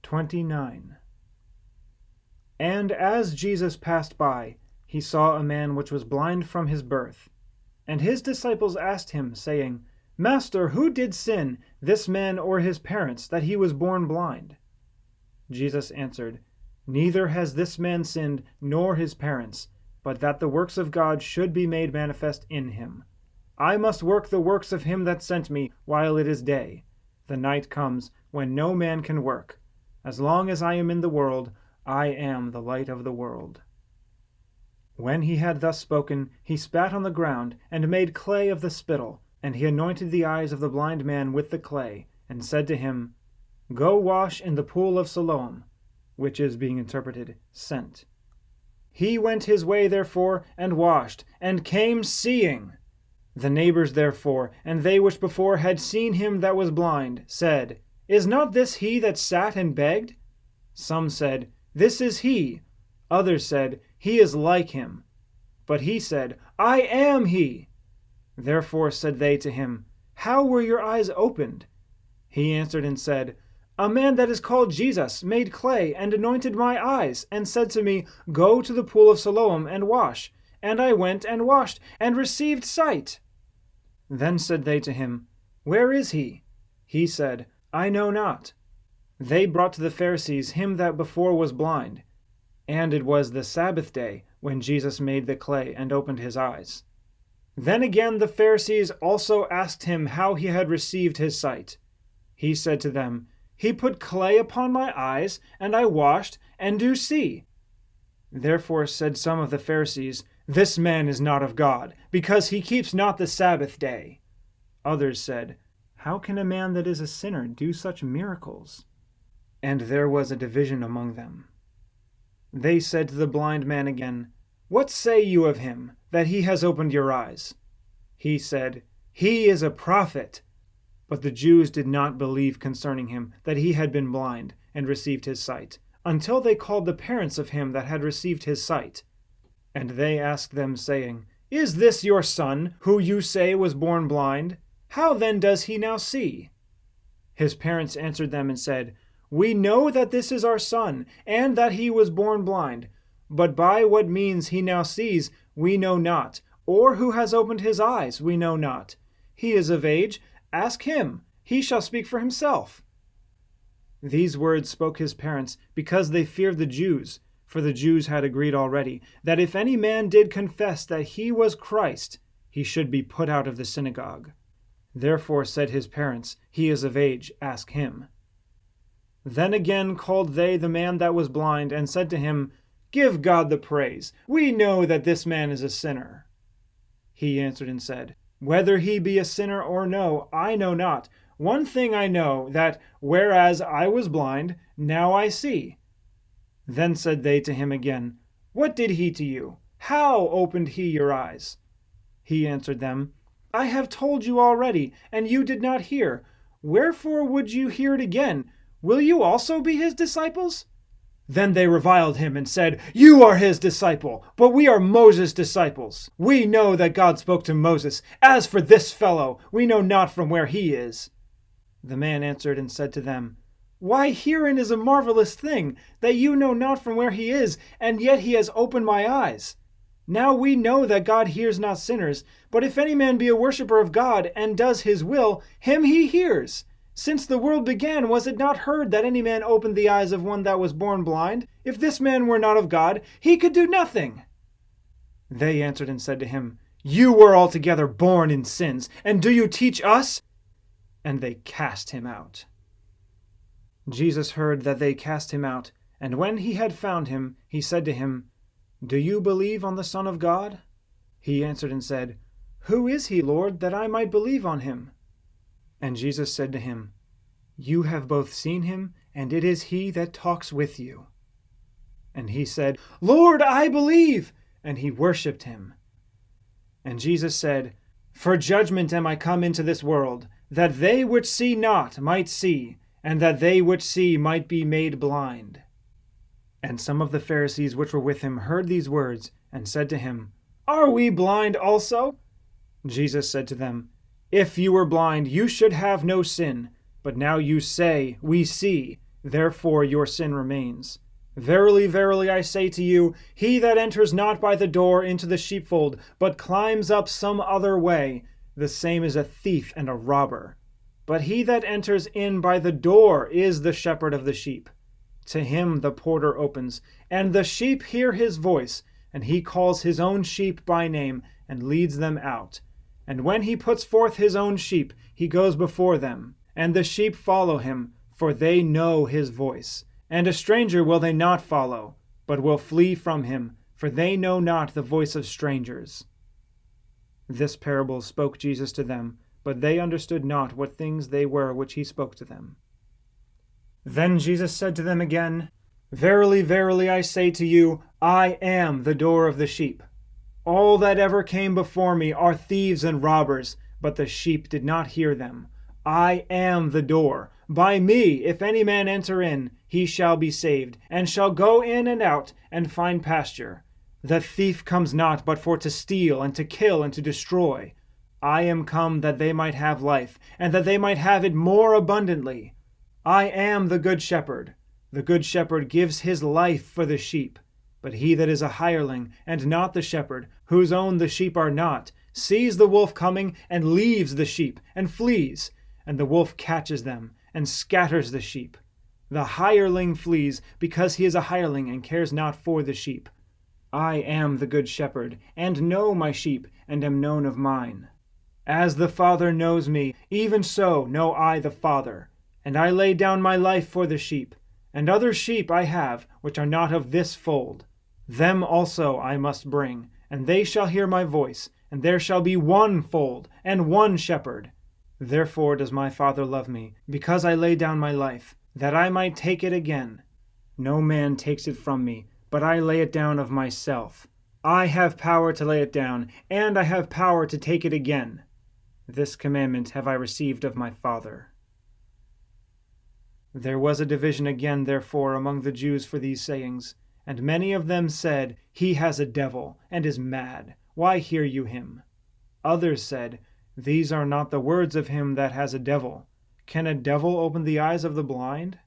29. And as Jesus passed by, he saw a man which was blind from his birth. And his disciples asked him, saying, Master, who did sin, this man or his parents, that he was born blind? Jesus answered, Neither has this man sinned, nor his parents, but that the works of God should be made manifest in him. I must work the works of him that sent me while it is day. The night comes when no man can work. As long as I am in the world, I am the light of the world. When he had thus spoken, he spat on the ground, and made clay of the spittle, and he anointed the eyes of the blind man with the clay, and said to him, Go wash in the pool of Siloam, which is, being interpreted, sent. He went his way therefore, and washed, and came seeing. The neighbors therefore, and they which before had seen him that was blind, said, Is not this he that sat and begged? Some said, This is he. Others said, He is like him. But he said, I am he. Therefore said they to him, How were your eyes opened? He answered and said, A man that is called Jesus made clay and anointed my eyes, and said to me, Go to the pool of Siloam and wash. And I went and washed, and received sight. Then said they to him, Where is he? He said, I know not. They brought to the Pharisees him that before was blind. And it was the Sabbath day, when Jesus made the clay and opened his eyes. Then again the Pharisees also asked him how he had received his sight. He said to them, He put clay upon my eyes, and I washed, and do see. Therefore said some of the Pharisees, This man is not of God, because he keeps not the Sabbath day. Others said, How can a man that is a sinner do such miracles? And there was a division among them. They said to the blind man again, What say you of him, that he has opened your eyes? He said, He is a prophet. But the Jews did not believe concerning him that he had been blind and received his sight, until they called the parents of him that had received his sight. And they asked them, saying, Is this your son, who you say was born blind? How then does he now see? His parents answered them and said, We know that this is our son, and that he was born blind. But by what means he now sees, we know not, or who has opened his eyes, we know not. He is of age. Ask him. He shall speak for himself. These words spoke his parents, because they feared the Jews. For the Jews had agreed already, that if any man did confess that he was Christ, he should be put out of the synagogue. Therefore said his parents, He is of age, ask him. Then again called they the man that was blind, and said to him, Give God the praise. We know that this man is a sinner. He answered and said, Whether he be a sinner or no, I know not. One thing I know, that whereas I was blind, now I see. Then said they to him again, What did he to you? How opened he your eyes? He answered them, I have told you already, and you did not hear. Wherefore would you hear it again? Will you also be his disciples? Then they reviled him and said, You are his disciple, but we are Moses' disciples. We know that God spoke to Moses. As for this fellow, we know not from where he is. The man answered and said to them, Why, herein is a marvelous thing, that you know not from where he is, and yet he has opened my eyes. Now we know that God hears not sinners, but if any man be a worshipper of God, and does his will, him he hears. Since the world began, was it not heard that any man opened the eyes of one that was born blind? If this man were not of God, he could do nothing. They answered and said to him, You were altogether born in sins, and do you teach us? And they cast him out. Jesus heard that they cast him out, and when he had found him, he said to him, Do you believe on the Son of God? He answered and said, Who is he, Lord, that I might believe on him? And Jesus said to him, You have both seen him, and it is he that talks with you. And he said, Lord, I believe. And he worshipped him. And Jesus said, For judgment am I come into this world, that they which see not might see, and that they which see might be made blind. And some of the Pharisees which were with him heard these words, and said to him, Are we blind also? Jesus said to them, If you were blind, you should have no sin. But now you say, We see. therefore your sin remains. Verily, verily, I say to you, he that enters not by the door into the sheepfold, but climbs up some other way, the same is a thief and a robber. But he that enters in by the door is the shepherd of the sheep. To him the porter opens, and the sheep hear his voice, and he calls his own sheep by name, and leads them out. And when he puts forth his own sheep, he goes before them, and the sheep follow him, for they know his voice. And a stranger will they not follow, but will flee from him, for they know not the voice of strangers. This parable spoke Jesus to them, but they understood not what things they were which he spoke to them. Then Jesus said to them again, Verily, verily, I say to you, I am the door of the sheep. All that ever came before me are thieves and robbers, but the sheep did not hear them. I am the door. By me, if any man enter in, he shall be saved, and shall go in and out, and find pasture. The thief comes not but for to steal, and to kill, and to destroy. I am come that they might have life, and that they might have it more abundantly. I am the good shepherd. The good shepherd gives his life for the sheep. But he that is a hireling, and not the shepherd, whose own the sheep are not, sees the wolf coming, and leaves the sheep, and flees. And the wolf catches them, and scatters the sheep. The hireling flees, because he is a hireling, and cares not for the sheep. I am the good shepherd, and know my sheep, and am known of mine. As the Father knows me, even so know I the Father. And I lay down my life for the sheep. And other sheep I have, which are not of this fold. Them also I must bring, and they shall hear my voice, and there shall be one fold, and one shepherd. Therefore does my Father love me, because I lay down my life, that I might take it again. No man takes it from me, but I lay it down of myself. I have power to lay it down, and I have power to take it again. This commandment have I received of my Father. There was a division again, therefore, among the Jews for these sayings, and many of them said, He has a devil, and is mad. Why hear you him? Others said, These are not the words of him that has a devil. Can a devil open the eyes of the blind?